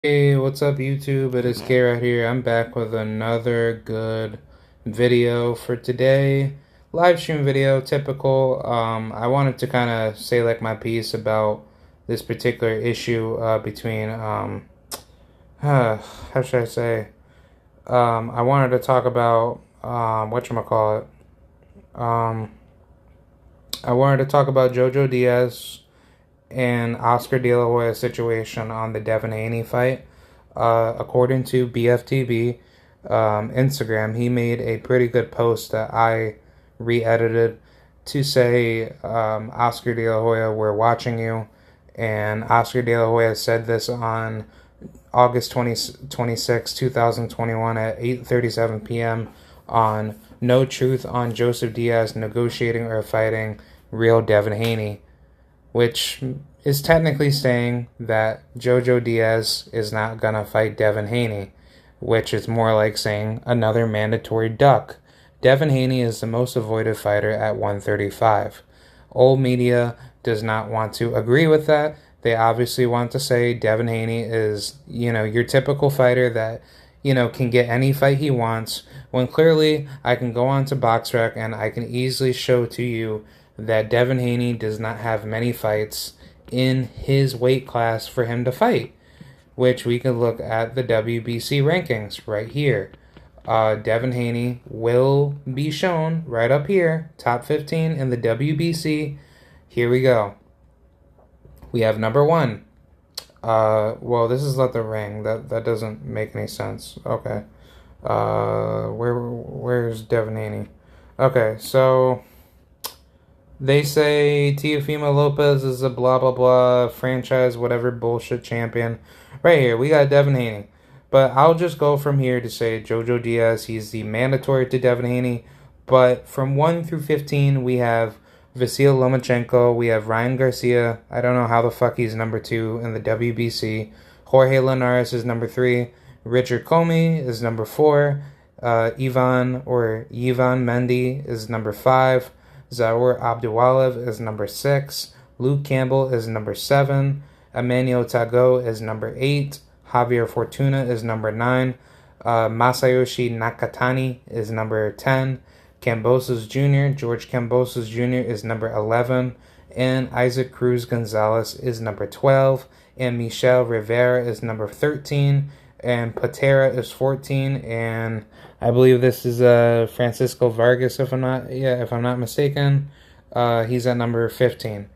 Hey, what's up YouTube? It is K right here. I'm back with another good video for today. Live stream video, typical. I wanted to kind of say like my piece about this particular issue between how should I say? I wanted to talk about whatchamacallit. Um I wanted to talk about Jojo Diaz and Oscar De La Hoya situation on the Devin Haney fight. According to BFTB Instagram, he made a pretty good post that I re-edited to say, Oscar De La Hoya, we're watching you. And Oscar De La Hoya said this on August 26, 2021 at 8:37 p.m. on No Truth on Joseph Diaz Negotiating or Fighting Real Devin Haney, which is technically saying that Jojo Diaz is not gonna fight Devin Haney, which is more like saying another mandatory duck. Devin Haney is the most avoided fighter at 135. Old media does not want to agree with that. They obviously want to say Devin Haney is, your typical fighter that, can get any fight he wants, when clearly I can go on to BoxRec and I can easily show to you that Devin Haney does not have many fights in his weight class for him to fight, which we can look at the WBC rankings right here. Devin Haney will be shown right up here, top 15 in the WBC. Here we go. We have number one. Well, this is not the ring. That doesn't make any sense. Okay. Where's Devin Haney? Okay, so they say Teofimo Lopez is a blah blah blah franchise whatever bullshit champion. Right here, we got Devin Haney. But I'll just go from here to say Jojo Diaz, he's the mandatory to Devin Haney. But from 1 through 15, we have Vasil Lomachenko, we have Ryan Garcia. I don't know how the fuck he's number 2 in the WBC. Jorge Linares is number 3. Richard Comey is number 4. Ivan Mendy is number 5. Zaur Abdulwalev is number 6. Luke Campbell is number 7. Emmanuel Tago is number 8. Javier Fortuna is number 9. Masayoshi Nakatani is number 10. George Cambosos Jr. is number 11. And Isaac Cruz Gonzalez is number 12. And Michel Rivera is number 13. And Patera is 14. And I believe this is Francisco Vargas, if I'm not mistaken. He's at number 15.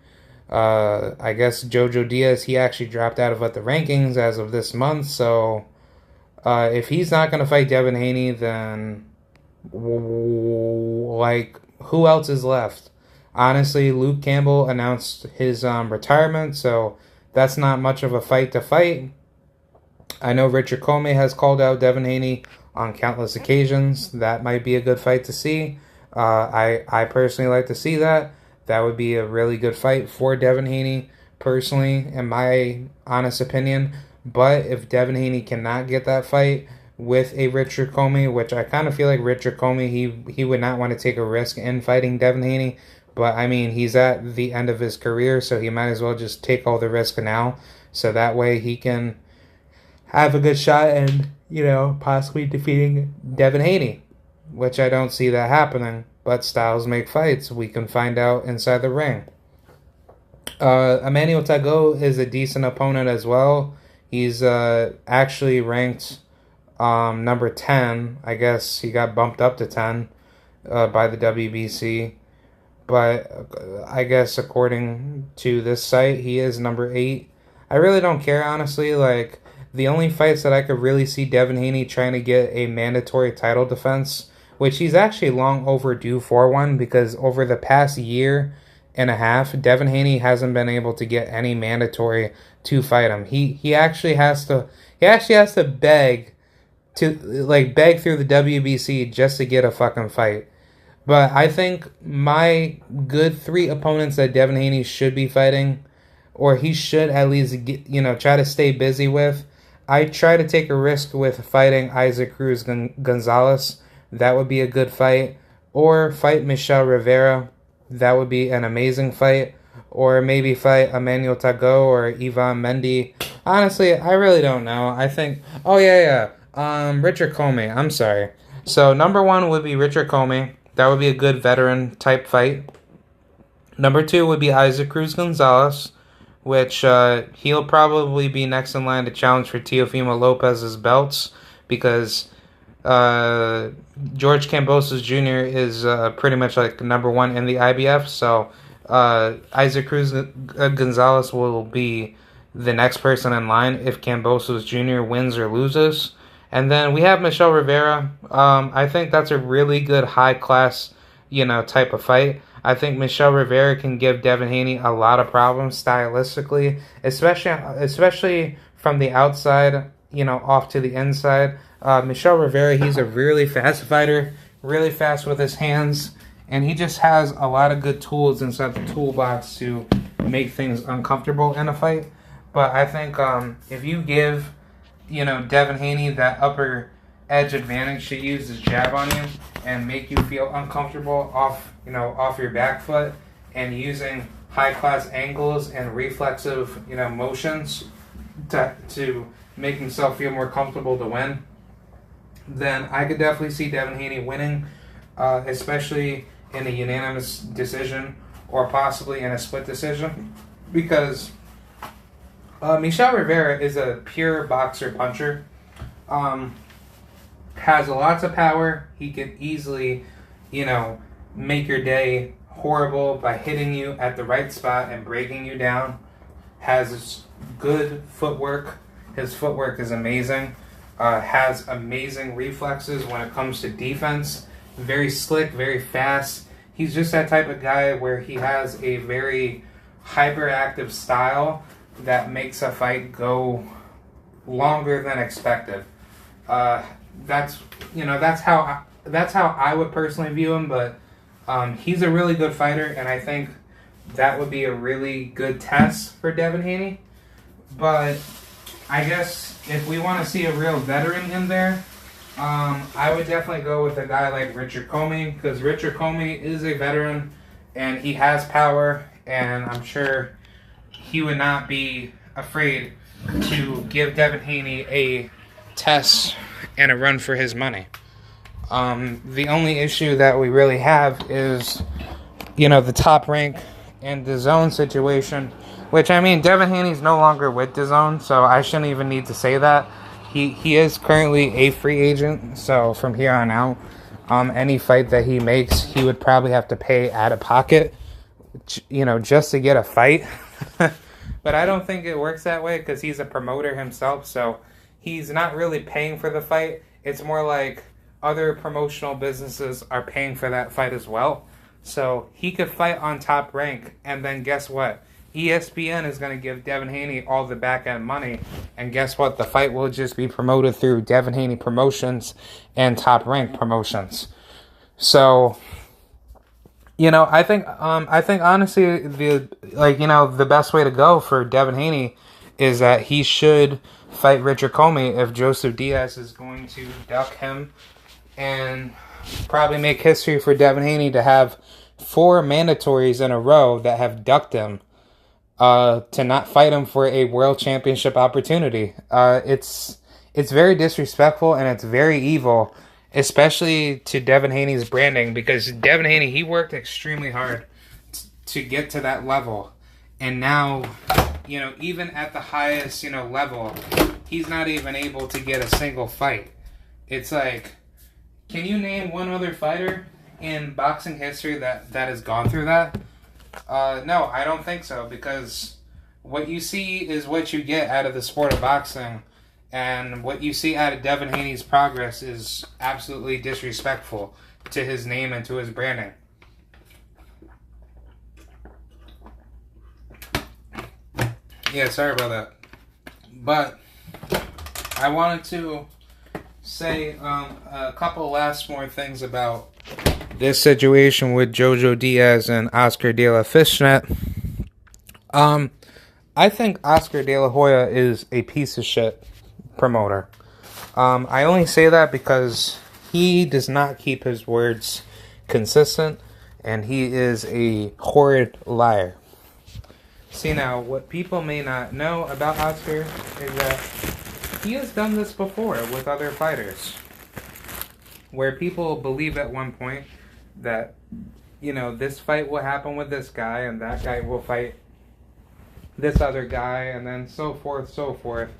I guess Jojo Diaz, he actually dropped out of the rankings as of this month. So if he's not going to fight Devin Haney, then like who else is left? Honestly, Luke Campbell announced his retirement, so that's not much of a fight to fight. I know Richard Comey has called out Devin Haney on countless occasions. That might be a good fight to see. I personally like to see that. That would be a really good fight for Devin Haney, personally, in my honest opinion. But if Devin Haney cannot get that fight with a Richard Comey, which I kind of feel like Richard Comey, he would not want to take a risk in fighting Devin Haney. But, I mean, he's at the end of his career, so he might as well just take all the risk now. So that way he can have a good shot and, possibly defeating Devin Haney, which I don't see that happening. But styles make fights. We can find out inside the ring. Emmanuel Tago is a decent opponent as well. He's actually ranked number 10. I guess he got bumped up to 10 by the WBC. But I guess according to this site, he is number 8. I really don't care, honestly. Like, the only fights that I could really see Devin Haney trying to get a mandatory title defense, which he's actually long overdue for one, because over the past year and a half, Devin Haney hasn't been able to get any mandatory to fight him. He actually has to beg through the WBC just to get a fucking fight. But I think my good 3 opponents that Devin Haney should be fighting, or he should at least get, try to stay busy with. I try to take a risk with fighting Isaac Cruz Gonzalez. That would be a good fight. Or fight Michel Rivera. That would be an amazing fight. or maybe fight Emmanuel Tago or Ivan Mendy. Honestly, I really don't know. I think, oh yeah, Richard Comey. I'm sorry. So number one would be Richard Comey. That would be a good veteran type fight. Number two would be Isaac Cruz Gonzalez, which he'll probably be next in line to challenge for Teofimo Lopez's belts because George Kambosos Jr. is pretty much like number one in the IBF. So Isaac Cruz Gonzalez will be the next person in line if Kambosos Jr. wins or loses. And then we have Michelle Rivera. I think that's a really good high class, type of fight. I think Michelle Rivera can give Devin Haney a lot of problems stylistically, especially from the outside, off to the inside. Michelle Rivera, he's a really fast fighter, really fast with his hands, and he just has a lot of good tools inside the toolbox to make things uncomfortable in a fight. But I think if you give, Devin Haney that upper edge advantage to use his jab on you and make you feel uncomfortable off your back foot and using high class angles and reflexive, motions to make himself feel more comfortable to win, then I could definitely see Devin Haney winning, especially in a unanimous decision or possibly in a split decision, because Michelle Rivera is a pure boxer puncher. Has lots of power. He could easily, make your day horrible by hitting you at the right spot and breaking you down. Has good footwork. His footwork is amazing. Has amazing reflexes when it comes to defense. Very slick, very fast. He's just that type of guy where he has a very hyperactive style that makes a fight go longer than expected. That's how I would personally view him, but he's a really good fighter, and I think that would be a really good test for Devin Haney. But I guess if we want to see a real veteran in there, I would definitely go with a guy like Richard Comey, because Richard Comey is a veteran, and he has power, and I'm sure he would not be afraid to give Devin Haney a test and a run for his money. The only issue that we really have is, the Top Rank and the zone situation, which, Devin Haney's no longer with the zone, so I shouldn't even need to say that. He is currently a free agent, so from here on out, any fight that he makes, he would probably have to pay out of pocket, just to get a fight. But I don't think it works that way because he's a promoter himself, so he's not really paying for the fight. It's more like other promotional businesses are paying for that fight as well. So he could fight on Top Rank, and then guess what? ESPN is going to give Devin Haney all the back-end money, and guess what? The fight will just be promoted through Devin Haney Promotions and Top Rank Promotions. So, I think honestly the best way to go for Devin Haney is that he should fight Richard Comey if Joseph Diaz is going to duck him, and probably make history for Devin Haney to have 4 mandatories in a row that have ducked him to not fight him for a world championship opportunity. It's very disrespectful and it's very evil, especially to Devin Haney's branding, because Devin Haney, he worked extremely hard to get to that level. And now, even at the highest, level, he's not even able to get a single fight. It's like, can you name one other fighter in boxing history that has gone through that? No, I don't think so, because what you see is what you get out of the sport of boxing, and what you see out of Devin Haney's progress is absolutely disrespectful to his name and to his branding. Yeah, sorry about that. But I wanted to say a couple last more things about this situation with Jojo Diaz and Oscar De La Fishnet. I think Oscar De La Hoya is a piece of shit promoter. I only say that because he does not keep his words consistent, and he is a horrid liar. See, now, what people may not know about Oscar is that he has done this before with other fighters, where people believe at one point that, this fight will happen with this guy, and that guy will fight this other guy, and then so forth,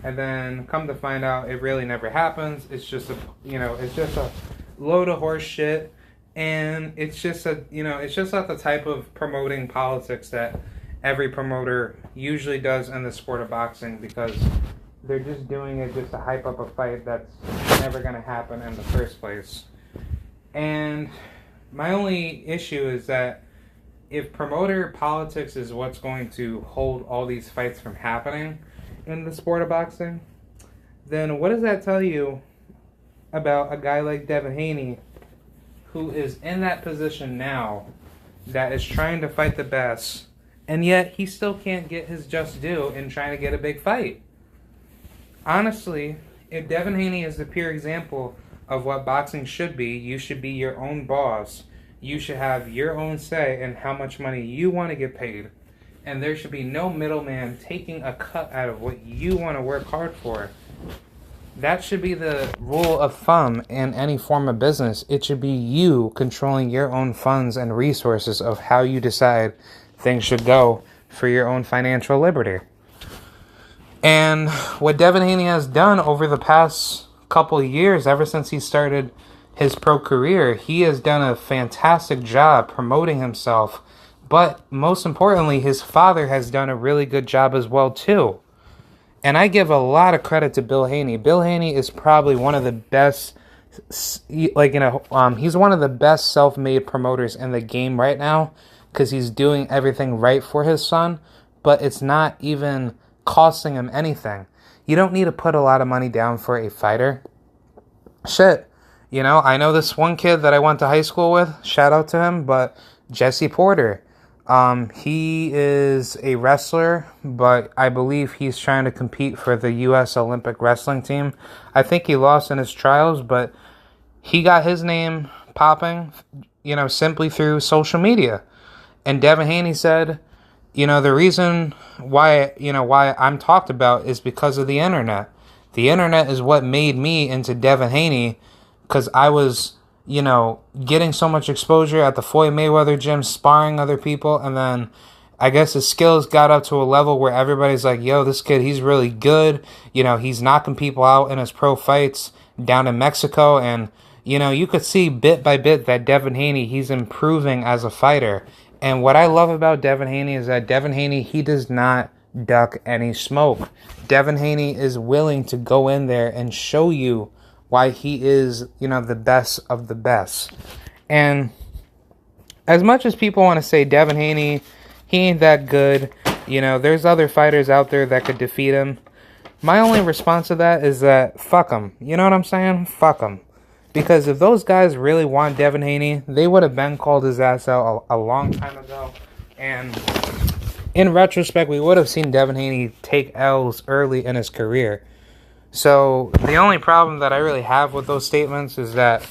and then come to find out it really never happens. It's just a load of horse shit, and it's just not the type of promoting politics that every promoter usually does in the sport of boxing, because they're just doing it just to hype up a fight that's never going to happen in the first place. And my only issue is that if promoter politics is what's going to hold all these fights from happening in the sport of boxing, then what does that tell you about a guy like Devin Haney, who is in that position now, that is trying to fight the best, and yet he still can't get his just due in trying to get a big fight? Honestly, if Devin Haney is the pure example of what boxing should be, you should be your own boss. You should have your own say in how much money you want to get paid. And there should be no middleman taking a cut out of what you want to work hard for. That should be the rule of thumb in any form of business. It should be you controlling your own funds and resources of how you decide things should go for your own financial liberty. And what Devin Haney has done over the past couple of years, ever since he started his pro career, he has done a fantastic job promoting himself. But most importantly, his father has done a really good job as well too. And I give a lot of credit to Bill Haney. Bill Haney is probably one of the best, he's one of the best self-made promoters in the game right now, because he's doing everything right for his son, but it's not even costing him anything. You don't need to put a lot of money down for a fighter. Shit. I know this one kid that I went to high school with, shout out to him, but Jesse Porter. He is a wrestler, but I believe he's trying to compete for the U.S. Olympic wrestling team. I think he lost in his trials, but he got his name popping, simply through social media. And Devin Haney said, the reason why I'm talked about is because of the internet. The internet is what made me into Devin Haney, because I was, getting so much exposure at the Floyd Mayweather gym, sparring other people, and then I guess his skills got up to a level where everybody's like, yo, this kid, he's really good. He's knocking people out in his pro fights down in Mexico, and, you could see bit by bit that Devin Haney, he's improving as a fighter. And what I love about Devin Haney is that Devin Haney, he does not duck any smoke. Devin Haney is willing to go in there and show you why he is, the best of the best. And as much as people want to say Devin Haney, he ain't that good, there's other fighters out there that could defeat him. My only response to that is that fuck him. You know what I'm saying? Fuck him. Because if those guys really want Devin Haney, they would have been called his ass out a long time ago. And in retrospect, we would have seen Devin Haney take L's early in his career. So the only problem that I really have with those statements is that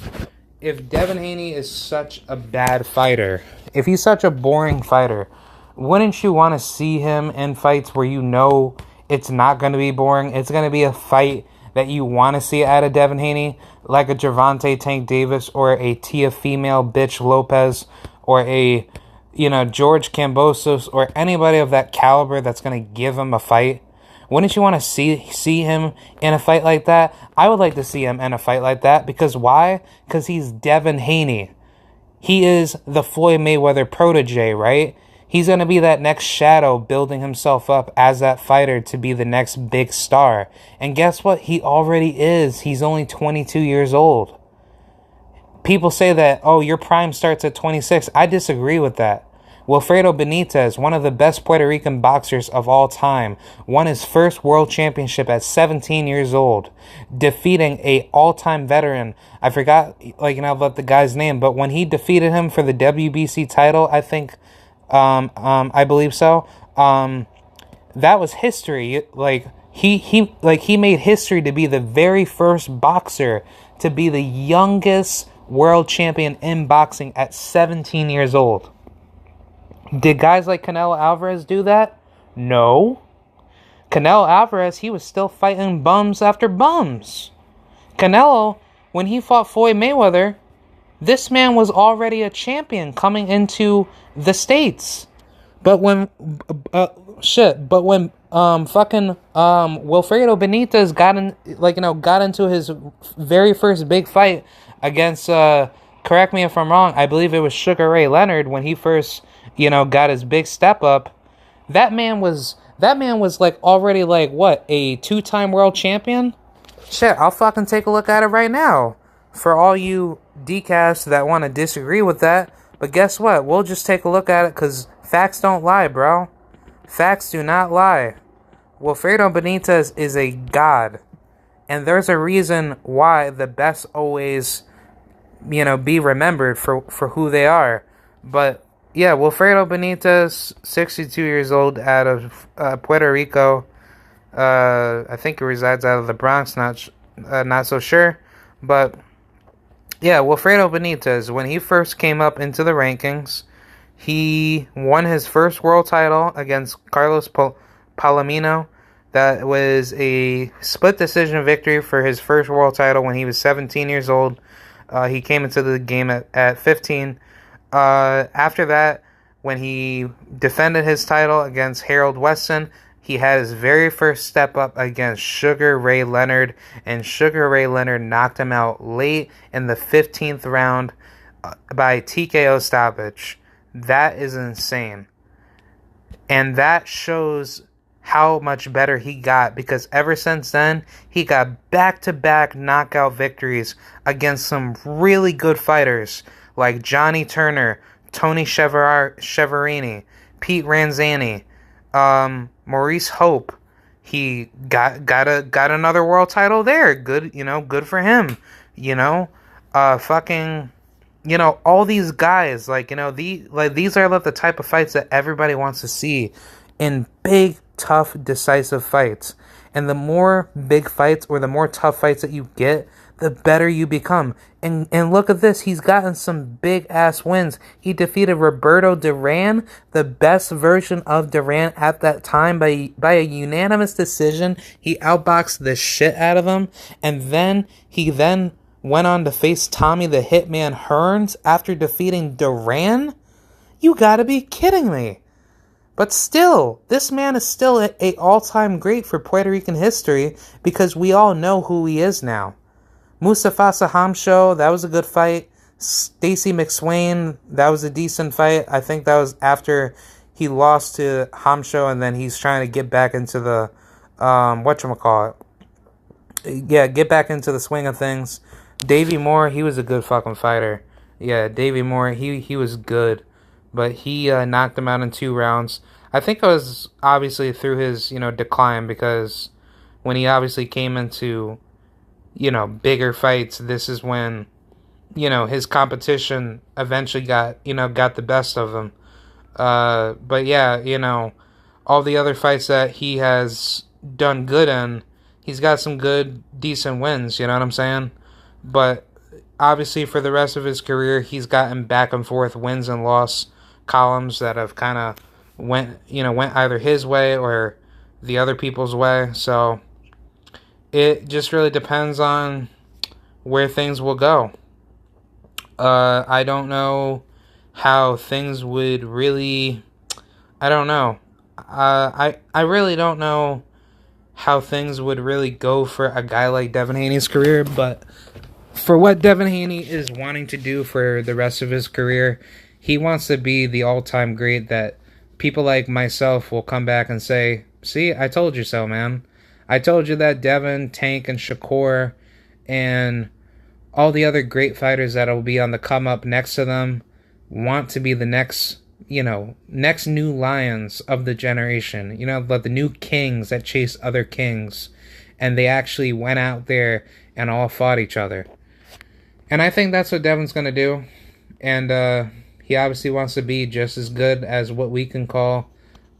if Devin Haney is such a bad fighter, if he's such a boring fighter, wouldn't you want to see him in fights where it's not going to be boring? It's going to be a fight that you want to see out of Devin Haney, like a Gervonta Tank Davis or a Tia Female Bitch Lopez or a, George Kambosos or anybody of that caliber that's going to give him a fight? Wouldn't you want to see him in a fight like that? I would like to see him in a fight like that. Because why? Because he's Devin Haney. He is the Floyd Mayweather protege, right? He's going to be that next shadow building himself up as that fighter to be the next big star. And guess what? He already is. He's only 22 years old. People say that, oh, your prime starts at 26. I disagree with that. Wilfredo Benitez, one of the best Puerto Rican boxers of all time, won his first world championship at 17 years old, defeating a all-time veteran. I forgot, about the guy's name, but when he defeated him for the WBC title, I think, I believe so, that was history. He made history to be the very first boxer to be the youngest world champion in boxing at 17 years old. Did guys like Canelo Alvarez do that? No. Canelo Alvarez, he was still fighting bums after bums. Canelo, when he fought Floyd Mayweather, this man was already a champion coming into the States. But when fucking Wilfredo Benitez got into his very first big fight against correct me if I'm wrong, I believe it was Sugar Ray Leonard when he first, got his big step up. That man was like already like what, a 2-time world champion? Shit, I'll fucking take a look at it right now. For all you decasts that want to disagree with that, but guess what? We'll just take a look at it because facts don't lie, bro. Facts do not lie. Wilfredo Benitez is a god. And there's a reason why the best always, be remembered for who they are. But, yeah, Wilfredo Benitez, 62 years old, out of Puerto Rico. I think he resides out of the Bronx, not so sure. But, yeah, Wilfredo Benitez, when he first came up into the rankings, he won his first world title against Carlos Palomino. That was a split decision victory for his first world title when he was 17 years old. He came into the game at 15. After that, when he defended his title against Harold Weston, he had his very first step up against Sugar Ray Leonard, and Sugar Ray Leonard knocked him out late in the 15th round by TKO stoppage. That is insane. And that shows how much better he got, because ever since then, he got back-to-back knockout victories against some really good fighters like Johnny Turner, Tony Cheverini, Pete Ranzani, Maurice Hope. He got another world title there. Good, good for him. All these guys, these are the type of fights that everybody wants to see in big, tough, decisive fights. And the more big fights or the more tough fights that you get, the better you become. And look at this. He's gotten some big-ass wins. He defeated Roberto Duran, the best version of Duran at that time, by a unanimous decision. He outboxed the shit out of him. And then he went on to face Tommy the Hitman Hearns after defeating Duran? You gotta be kidding me. But still, this man is still a all-time great for Puerto Rican history because we all know who he is now. Mustafasa Hamsho, that was a good fight. Stacy McSwain, that was a decent fight. I think that was after he lost to Hamsho, and then he's trying to get back into the, get back into the swing of things. Davey Moore, he was a good fucking fighter. Yeah, Davey Moore, he was good. But he knocked him out in 2 rounds. I think it was obviously through his, decline, because when he obviously came into, bigger fights, this is when, his competition eventually got the best of him. But yeah, all the other fights that he has done good in, he's got some good, decent wins, you know what I'm saying? But obviously for the rest of his career, he's gotten back and forth wins and loss columns that have kind of went either his way or the other people's way. So it just really depends on where things will go. I don't know how things would really, I don't know. I really don't know how things would really go for a guy like Devin Haney's career, but for what Devin Haney is wanting to do for the rest of his career, he wants to be the all-time great that people like myself will come back and say, see, I told you so, man. I told you that Devin, Tank, and Shakur, and all the other great fighters that will be on the come-up next to them want to be the next new lions of the generation. The new kings that chase other kings. And they actually went out there and all fought each other. And I think that's what Devin's going to do. And he obviously wants to be just as good as what we can call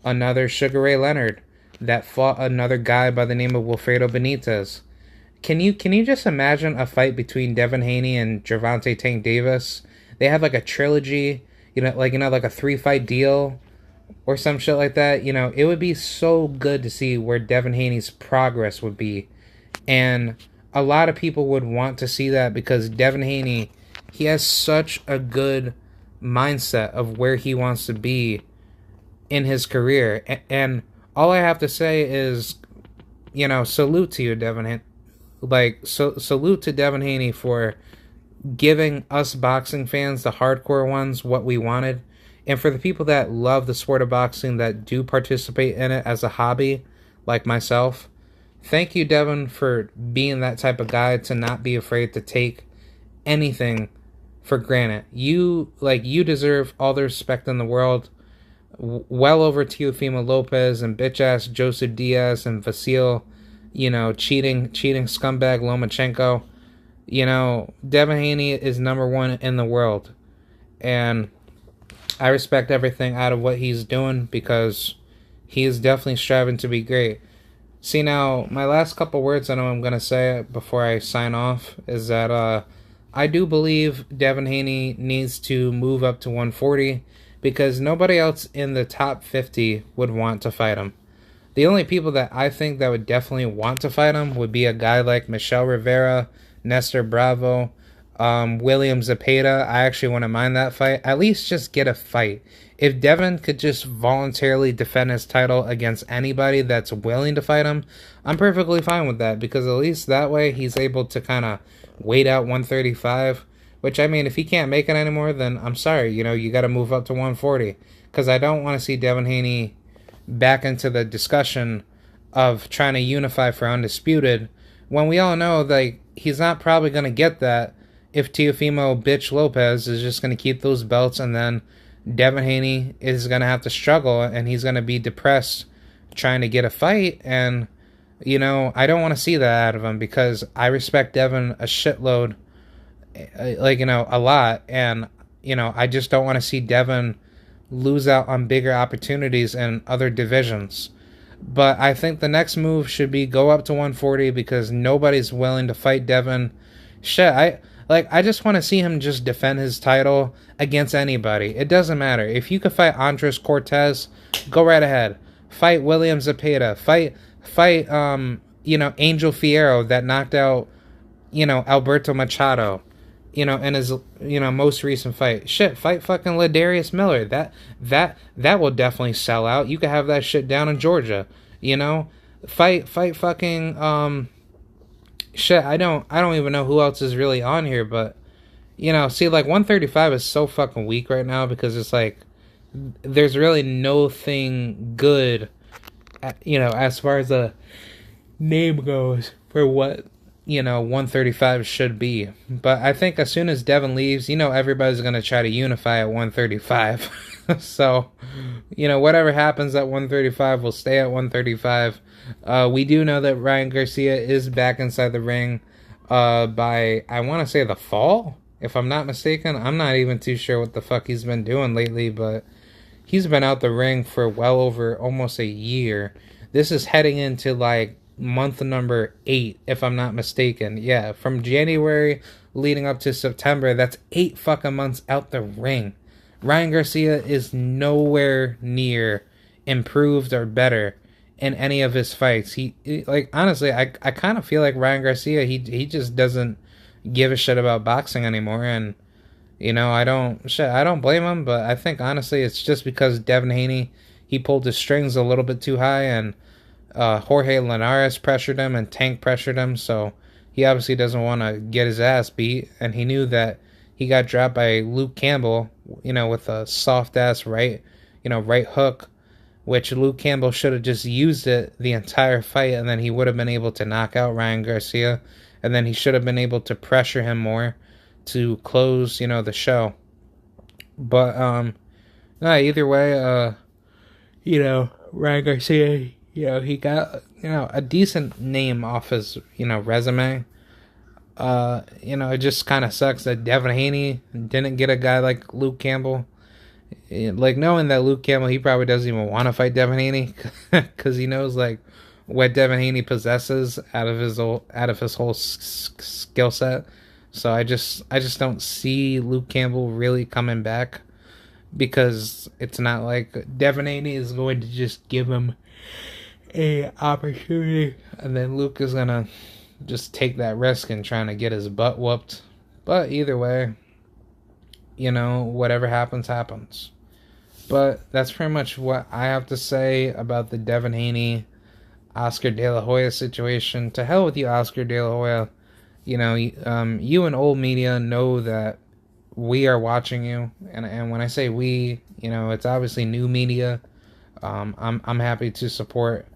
another Sugar Ray Leonard that fought another guy by the name of Wilfredo Benitez. Can you just imagine a fight between Devin Haney and Gervonta Tank Davis? They have like a trilogy, like a 3-fight deal or some shit like that. It would be so good to see where Devin Haney's progress would be. And a lot of people would want to see that because Devin Haney, he has such a good mindset of where he wants to be in his career. And all I have to say is, salute to you, Devin. Salute to Devin Haney for giving us boxing fans, the hardcore ones, what we wanted. And for the people that love the sport of boxing, that do participate in it as a hobby, like myself, thank you, Devin, for being that type of guy to not be afraid to take anything for granted. You deserve all the respect in the world. Well over Teofimo Lopez and bitch-ass Joseph Diaz and Vasil, cheating scumbag Lomachenko. Devin Haney is number one in the world. And I respect everything out of what he's doing because he is definitely striving to be great. See, now, my last couple words I know I'm going to say before I sign off is that I do believe Devin Haney needs to move up to 140 because nobody else in the top 50 would want to fight him. The only people that I think that would definitely want to fight him would be a guy like Michel Rivera, Nestor Bravo, William Zepeda. I actually wouldn't mind that fight. At least just get a fight. If Devin could just voluntarily defend his title against anybody that's willing to fight him, I'm perfectly fine with that because at least that way he's able to kind of wait out 135. Which, I mean, if he can't make it anymore, then I'm sorry. You got to move up to 140. Because I don't want to see Devin Haney back into the discussion of trying to unify for Undisputed when we all know, he's not probably going to get that if Teofimo bitch Lopez is just going to keep those belts and then Devin Haney is going to have to struggle and he's going to be depressed trying to get a fight. And, I don't want to see that out of him because I respect Devin a shitload, a lot. And, I just don't want to see Devin lose out on bigger opportunities in other divisions. But I think the next move should be go up to 140 because nobody's willing to fight Devin. Shit, I just want to see him just defend his title against anybody. It doesn't matter. If you could fight Andres Cortez, go right ahead. Fight William Zepeda. Fight Angel Fierro that knocked out, Alberto Machado, in his, most recent fight. Shit, fight fucking Ladarius Miller. That will definitely sell out. You could have that shit down in Georgia, Fight fucking, shit, I don't even know who else is really on here, but, see, 135 is so fucking weak right now because it's there's really no thing good, as far as the name goes for what, 135 should be. But I think as soon as Devin leaves, everybody's going to try to unify at 135. So, whatever happens at 135 will stay at 135. We do know that Ryan Garcia is back inside the ring by, I want to say, the fall, if I'm not mistaken. I'm not even too sure what the fuck he's been doing lately, but he's been out the ring for well over almost a year. This is heading into, month number 8, if I'm not mistaken. Yeah, from January leading up to September, that's 8 fucking months out the ring. Ryan Garcia is nowhere near improved or better in any of his fights. He honestly, I kind of feel like Ryan Garcia, he just doesn't give a shit about boxing anymore. And I don't blame him, but I think honestly it's just because Devin Haney, he pulled his strings a little bit too high, and Jorge Linares pressured him and Tank pressured him, so he obviously doesn't want to get his ass beat, and he knew that he got dropped by Luke Campbell, with a soft-ass right hook, which Luke Campbell should have just used it the entire fight, and then he would have been able to knock out Ryan Garcia, and then he should have been able to pressure him more to close, the show. But, either way, Ryan Garcia, he got, a decent name off his, resume. It just kind of sucks that Devin Haney didn't get a guy like Luke Campbell. Knowing that Luke Campbell, he probably doesn't even want to fight Devin Haney because he knows, what Devin Haney possesses out of his whole skill set. So I just don't see Luke Campbell really coming back. because it's not like Devin Haney is going to just give him a opportunity, and then Luke is gonna just take that risk and trying to get his butt whooped. But either way, whatever happens, happens. But that's pretty much what I have to say about the Devin Haney, Oscar De La Hoya situation. To hell with you, Oscar De La Hoya. You and old media know that we are watching you, and when I say we, it's obviously new media. I'm happy to support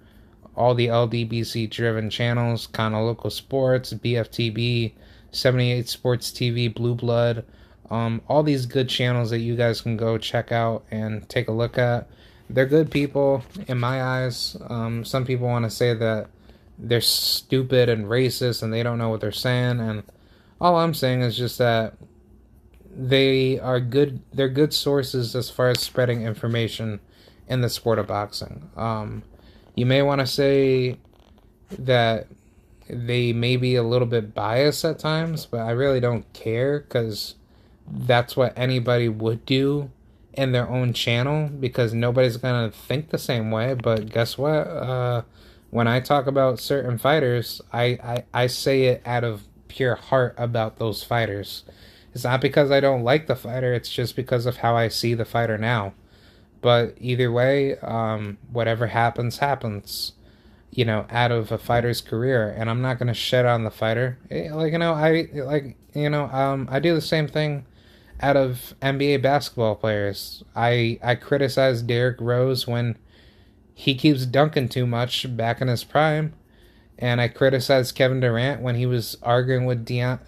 all the LDBC driven channels, Kana Local Sports, BFTB, 78 Sports TV, Blue Blood, all these good channels that you guys can go check out and take a look at. They're good people in my eyes. Some people want to say that they're stupid and racist and they don't know what they're saying, and all I'm saying is just that they are good. They're good sources as far as spreading information in the sport of boxing. You may want to say that they may be a little bit biased at times, but I really don't care, because that's what anybody would do in their own channel, because nobody's going to think the same way. But guess what? When I talk about certain fighters, I say it out of pure heart about those fighters. It's not because I don't like the fighter, it's just because of how I see the fighter now. But either way, whatever happens, happens, out of a fighter's career. And I'm not going to shit on the fighter. I do the same thing out of NBA basketball players. I criticize Derrick Rose when he keeps dunking too much back in his prime. And I criticize Kevin Durant when he was arguing with Dion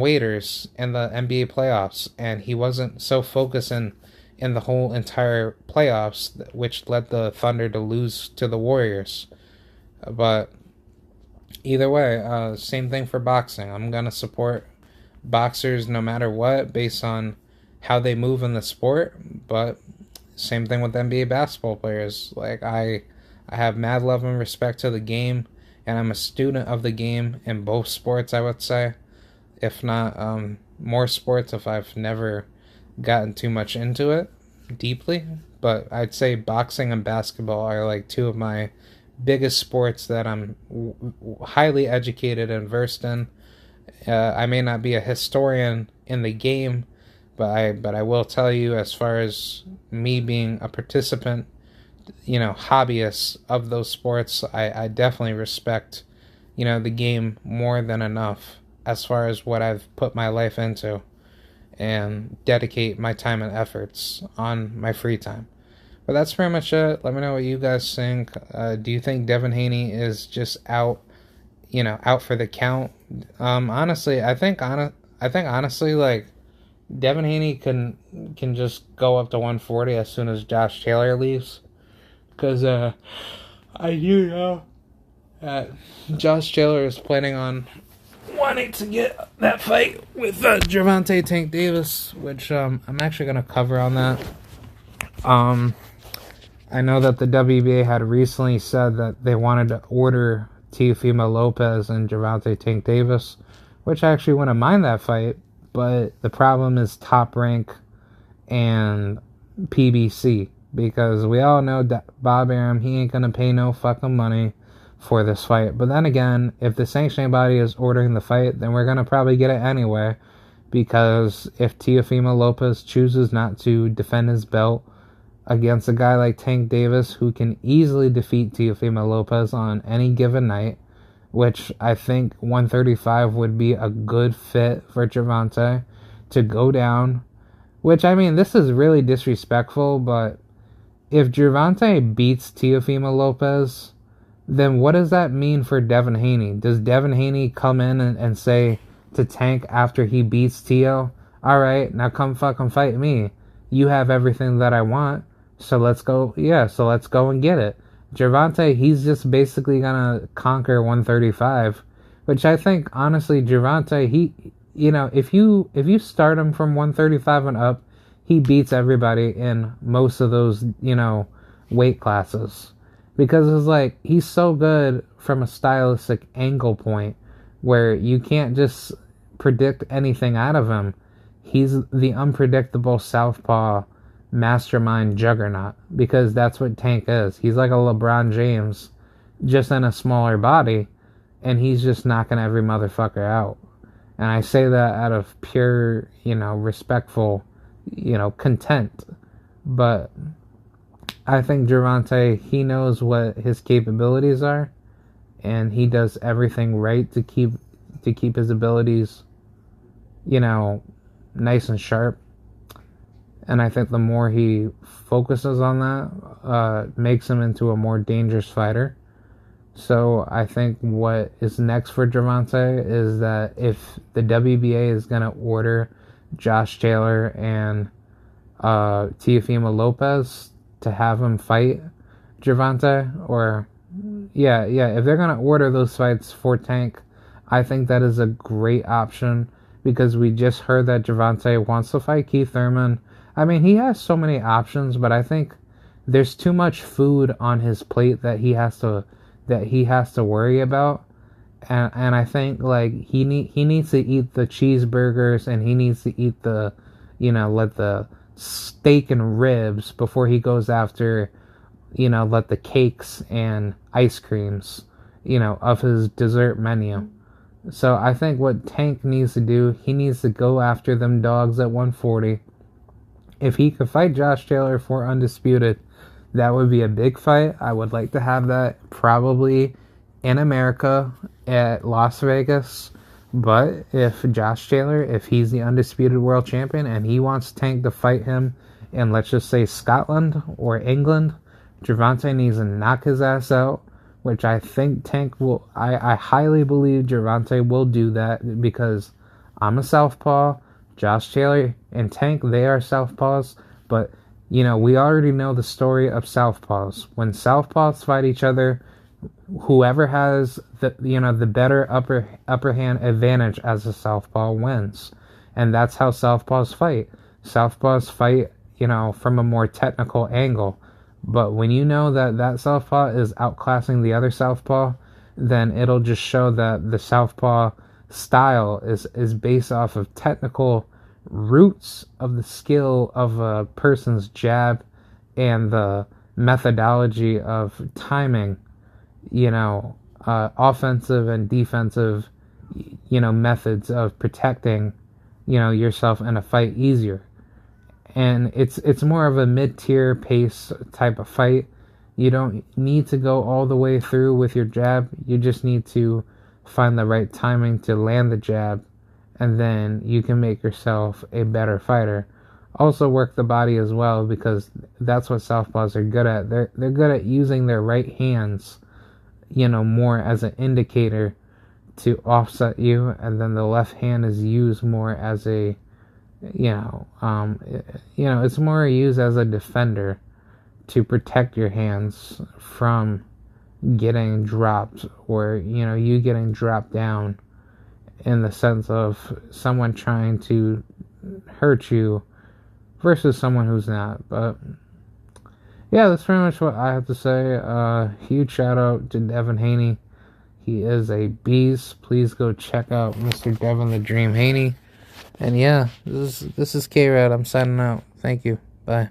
Waiters in the NBA playoffs. And he wasn't so focused in the whole entire playoffs, which led the Thunder to lose to the Warriors. But either way, same thing for boxing. I'm going to support boxers no matter what, based on how they move in the sport. But same thing with NBA basketball players. Like, I have mad love and respect to the game, and I'm a student of the game in both sports, I would say. If not more sports, if I've never gotten too much into it deeply. But I'd say boxing and basketball are like two of my biggest sports that I'm highly educated and versed in. I may not be a historian in the game, but I will tell you, as far as me being a participant, hobbyist of those sports, I definitely respect the game more than enough, as far as what I've put my life into and dedicate my time and efforts on my free time. But that's pretty much it. Let me know what you guys think. Do you think Devin Haney is just out for the count? Honestly, I think honestly, like, Devin Haney can just go up to 140 as soon as Josh Taylor leaves, because I do know that Josh Taylor is planning on wanting to get that fight with Gervonta Tank Davis, which I'm actually going to cover on that. I know that the WBA had recently said that they wanted to order Teofimo Lopez and Gervonta Tank Davis, which I actually wouldn't mind that fight, but the problem is Top Rank and PBC, because we all know that Bob Arum, he ain't going to pay no fucking money for this fight. But then again, if the sanctioning body is ordering the fight, then we're going to probably get it anyway, because if Teofimo Lopez chooses not to defend his belt against a guy like Tank Davis, who can easily defeat Teofimo Lopez on any given night, which I think 135 would be a good fit for Gervonta to go down. Which, I mean, this is really disrespectful, but if Gervonta beats Teofimo Lopez, then what does that mean for Devin Haney? Does Devin Haney come in and say to Tank after he beats Teo, alright, now come fucking fight me. You have everything that I want, so let's go, so let's go and get it. Gervonta, he's just basically gonna conquer 135, which I think, honestly, Gervonta, he, if you start him from 135 and up, he beats everybody in most of those, weight classes. Because it's like, he's so good from a stylistic angle point, where you can't just predict anything out of him. he's the unpredictable southpaw mastermind juggernaut, because that's what Tank is. He's like a LeBron James, just in a smaller body, and he's just knocking every motherfucker out. And I say that out of pure, respectful, content. But I think Gervonta, he knows what his capabilities are, and he does everything right to keep his abilities, nice and sharp. And I think the more he focuses on that, makes him into a more dangerous fighter. So I think what is next for Gervonta is that if the WBA is going to order Josh Taylor and Teofimo Lopez to have him fight Gervonta, or if they're going to order those fights for Tank, I think that is a great option, because we just heard that Gervonta wants to fight Keith Thurman. I mean, he has so many options, but I think there's too much food on his plate that he has to worry about. And I think like he needs to eat the cheeseburgers, and he needs to eat the the steak and ribs before he goes after the cakes and ice creams of his dessert menu. So I think what Tank needs to do, he needs to go after them dogs at 140. If he could fight Josh Taylor for undisputed, that would be a big fight. I would like to have that probably in America at Las Vegas. But if Josh Taylor, if he's the undisputed world champion and he wants Tank to fight him in, let's just say, Scotland or England, Gervonta needs to knock his ass out, which I think Tank will. I highly believe Gervonta will do that, because I'm a southpaw. Josh Taylor and Tank, they are southpaws, but we already know the story of southpaws. When southpaws fight each other, whoever has the better upper hand advantage as a southpaw wins. And that's how southpaws fight. Southpaws fight, from a more technical angle. But when you know that southpaw is outclassing the other southpaw, then it'll just show that the southpaw style is based off of technical roots of the skill of a person's jab and the methodology of timing, offensive and defensive, methods of protecting, yourself in a fight easier. And it's more of a mid-tier pace type of fight. You don't need to go all the way through with your jab. You just need to find the right timing to land the jab, and then you can make yourself a better fighter. Also work the body as well, because that's what southpaws are good at. They're good at using their right hands, more as an indicator to offset you, and then the left hand is used more as a, it's more used as a defender to protect your hands from getting dropped, or you getting dropped down, in the sense of someone trying to hurt you versus someone who's not. But yeah, that's pretty much what I have to say. Huge shout out to Devin Haney. He is a beast. Please go check out Mr. Devin the Dream Haney. And yeah, this is K-Rad. I'm signing out. Thank you. Bye.